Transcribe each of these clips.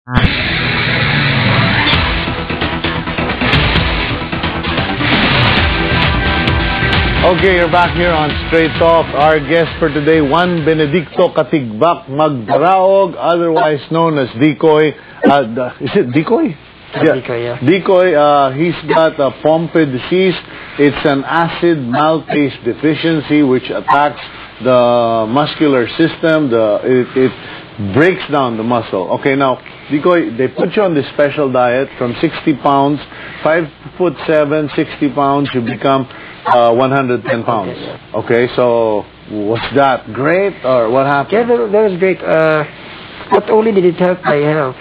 Okay, you're back here on Straight Talk. Our guest for today, Juan Benedicto Katigbak Magdaraog, otherwise known as Dikoy. Is it Dikoy? Yeah. Dikoy, yeah. Dikoy, he's got a Pompe disease. It's an acid maltase deficiency which attacks the muscular system. It breaks down the muscle. Okay, now, Dikoy, they put you on this special diet from 60 pounds, 5'7", 60 pounds, you become 110 pounds. Okay, so was that great or what happened? Yeah, that was great. Not only did it help my health,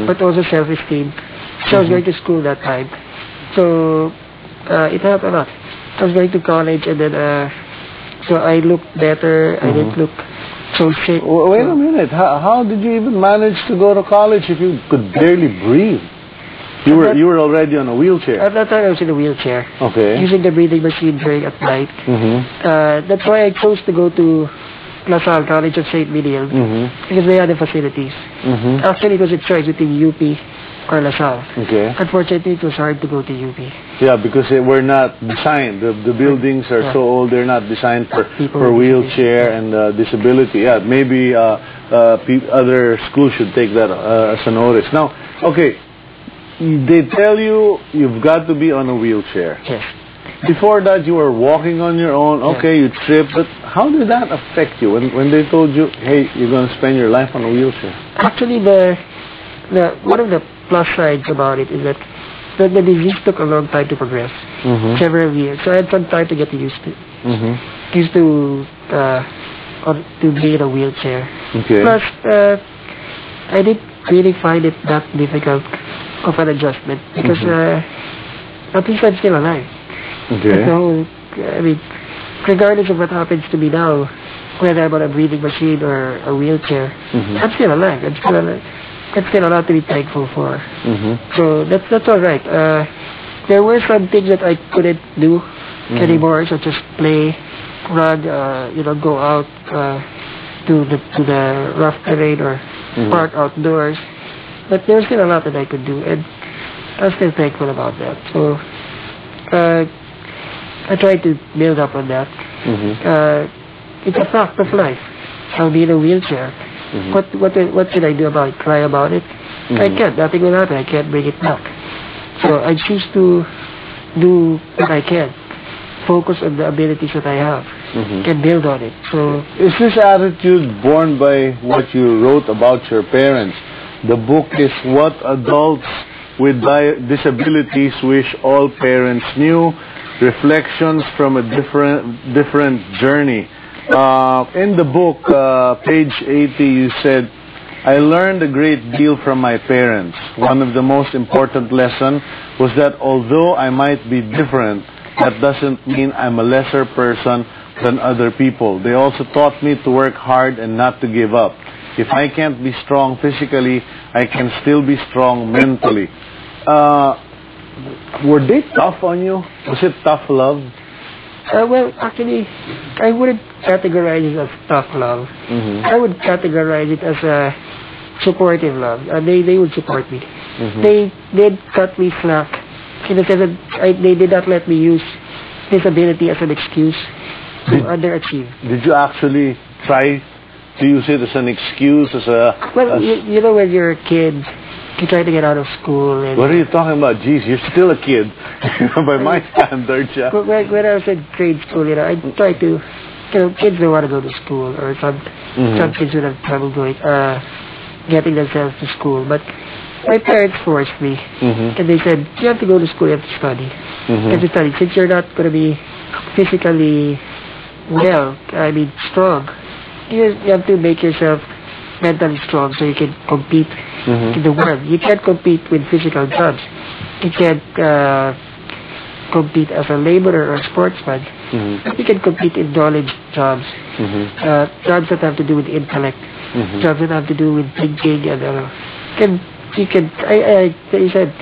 but also self-esteem. So I was going to school that time. So it helped a lot. I was going to college and then so I looked better. I didn't look so sick. Wait a minute. How did you even manage to go to college if you could barely breathe? You were already on a wheelchair. At that time, I was in a wheelchair. Okay. Using the breathing machine during at night. That's why I chose to go to La Salle College of St. Miguel because they had the facilities. Actually, it was a choice between UP or La Salle. Okay. Unfortunately, it was hard to go to UP. Yeah, because they were not designed. The buildings are so old; they're not designed for wheelchair and disability. Yeah, maybe other schools should take that as a notice. Now, okay. They tell you you've got to be on a wheelchair. Yes. Before that, you were walking on your own. Okay, you tripped. But how did that affect you when they told you, hey, you're going to spend your life on a wheelchair? Actually, one of the plus sides about it is that the disease took a long time to progress. Several years. So I had some time to get used to. Used to be in a wheelchair. Okay. Plus, I didn't really find it that difficult of an adjustment because at least I'm still alive. Okay. So, I mean, regardless of what happens to me now, whether I'm on a breathing machine or a wheelchair, I'm still alive. I'm still a lot to be thankful for. So that's all right. There were some things that I couldn't do anymore, such as play, run, go out to the rough terrain or park outdoors. But there's still a lot that I could do, and I'm still thankful about that. So I try to build up on that. It's a fact of life. I'll be in a wheelchair. What should I do about it? Cry about it? I can't. Nothing will happen. I can't bring it back. So I choose to do what I can. Focus on the abilities that I have and build on it. So is this attitude born by what you wrote about your parents? The book is What Adults with Disabilities Wish All Parents Knew. Reflections from a different journey. In the book, page 80, you said, I learned a great deal from my parents. One of the most important lessons was that although I might be different, that doesn't mean I'm a lesser person than other people. They also taught me to work hard and not to give up. If I can't be strong physically, I can still be strong mentally. Were they tough on you? Was it tough love? Well, actually, I wouldn't categorize it as tough love. I would categorize it as a supportive love. They would support me. They did cut me slack in the sense that they did not let me use disability as an excuse to underachieve. Did you actually try to use it as an excuse? Well, you know, when you're a kid, you try to get out of school. And what are you talking about? Jeez, you're still a kid. By my standards, yeah. When I was in grade school, I tried to, kids don't want to go to school, or some kids would have trouble getting themselves to school. But my parents forced me, and they said, you have to go to school, you have to study. You have to study. Since you're not going to be physically strong, you have to make yourself mentally strong so you can compete in the world. You can't compete with physical jobs. You can't compete as a laborer or a sportsman. You can compete in knowledge jobs, jobs that have to do with intellect, jobs that have to do with thinking, and you said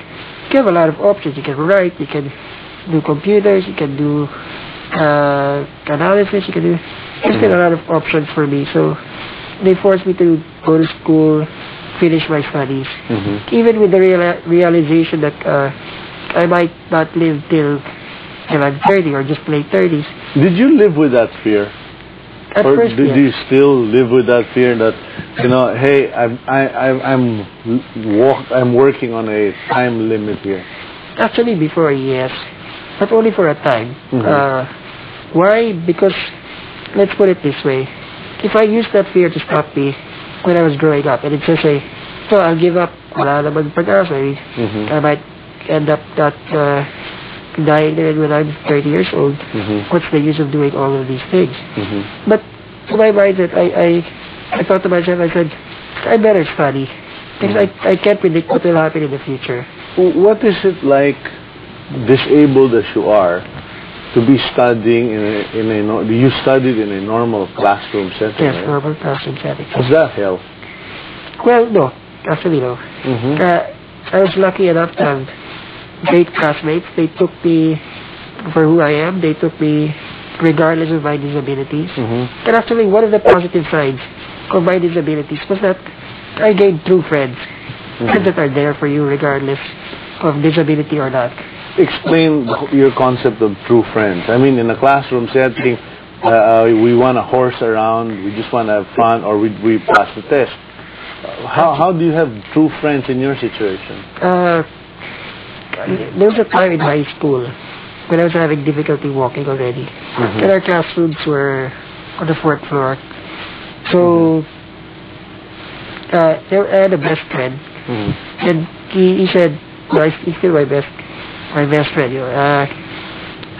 you have a lot of options. You can write, you can do computers, you can do analysis, you can do. There's been a lot of options for me, so they forced me to go to school finish my studies. Even with the realization that I might not live till I'm 30 or just late 30s. Did you live with that fear? At or first, did yes. you still live with that fear that, you know, hey, I'm working on a time limit here? Actually, before, yes, but only for a time. Why? Because, let's put it this way. If I used that fear to stop me when I was growing up, and it's just say, so I'll give up, wala naman pag-asa, I might end up not dying when I'm 30 years old. What's the use of doing all of these things? But to my mindset, I thought to myself, I said, I better study. Because I can't predict what will happen in the future. What is it like, disabled as you are, to be studying you studied in a normal classroom setting? Yes, right? normal classroom setting. Does that help? Well, no. Actually, no. I was lucky enough to have great classmates. They took me for who I am. They took me regardless of my disabilities. And actually, one of the positive sides of my disabilities was that I gained true friends. Friends that are there for you regardless of disability or not. Explain your concept of true friends. I mean, in a classroom setting, we want to horse around, we just want to have fun, or we pass the test. How do you have true friends in your situation? There was a time in high school when I was having difficulty walking already. And our classrooms were on the 4th floor. So, I had a best friend. And he said, well, he's still my best friend. You know.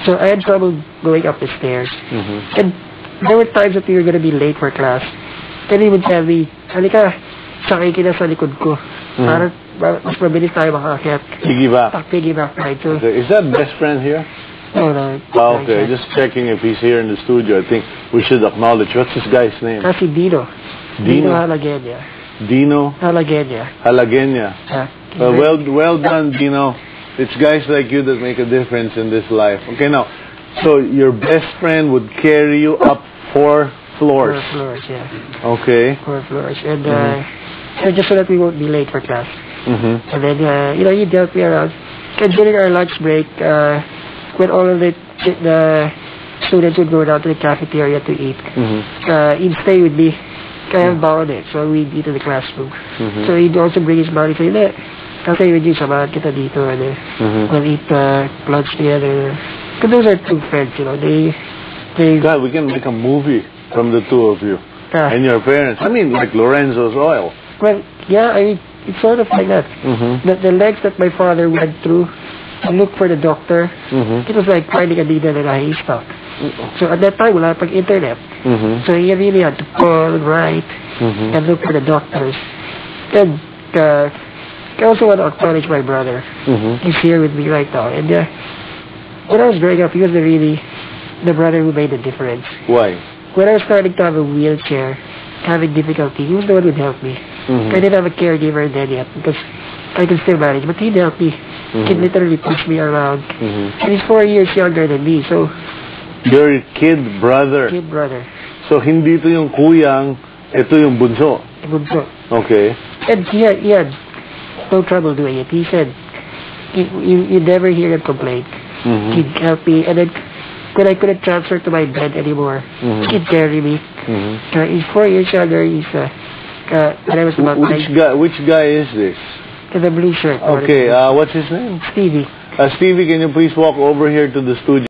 So I had trouble going up the stairs. And there were times that we were going to be late for class. And he would tell me, halika, sakay kita sa likod ko. Para mas mabilis tayo makaakyat. Piggyback ride. So, okay. Is that best friend here? No. Okay, just checking if he's here in the studio. I think we should acknowledge. What's this guy's name? Kasi Dino. Dino Halagenya. Dino Halagenya. Well done, Dino. It's guys like you that make a difference in this life. Okay, now, so your best friend would carry you up 4 floors. 4 floors, yeah. Okay. 4 floors. And just so that we won't be late for class. And then, he'd help me around. And during our lunch break, when all of the students would go down to the cafeteria to eat, he'd stay with me. Kaya bawal eh. So we'd eat in the classroom. So he'd also bring his money. Say, I'll stay with you. Samahan kita dito. And we'll eat lunch together. Because those are true friends, you know. They God, we can make a movie from the two of you. And your parents. I mean, like Lorenzo's Oil. Well, yeah, it's sort of like that. The legs that my father went through to look for the doctor, it was like finding a needle in a haystack. So at that time, wala pang internet. So he really had to call, write, and look for the doctors. And I also want to acknowledge my brother. He's here with me right now. And when I was growing up, he was the brother who made the difference. Why? When I was starting to have a wheelchair, having difficulty, he was the one who would help me. I didn't have a caregiver then yet because I could still manage, but he'd help me. He'd literally push me around. And he's 4 years younger than me, so... Your kid brother. So, hindi ito yung kuyang, ito yung bunso. Bunso. Okay. And he had no trouble doing it. He said, you never hear him complain. He'd help me, and then when I couldn't transfer to my bed anymore, he'd carry me. He's 4 years younger. He's when I was about which guy is this? The blue shirt. Okay, what's his name? Stevie. Stevie, can you please walk over here to the studio?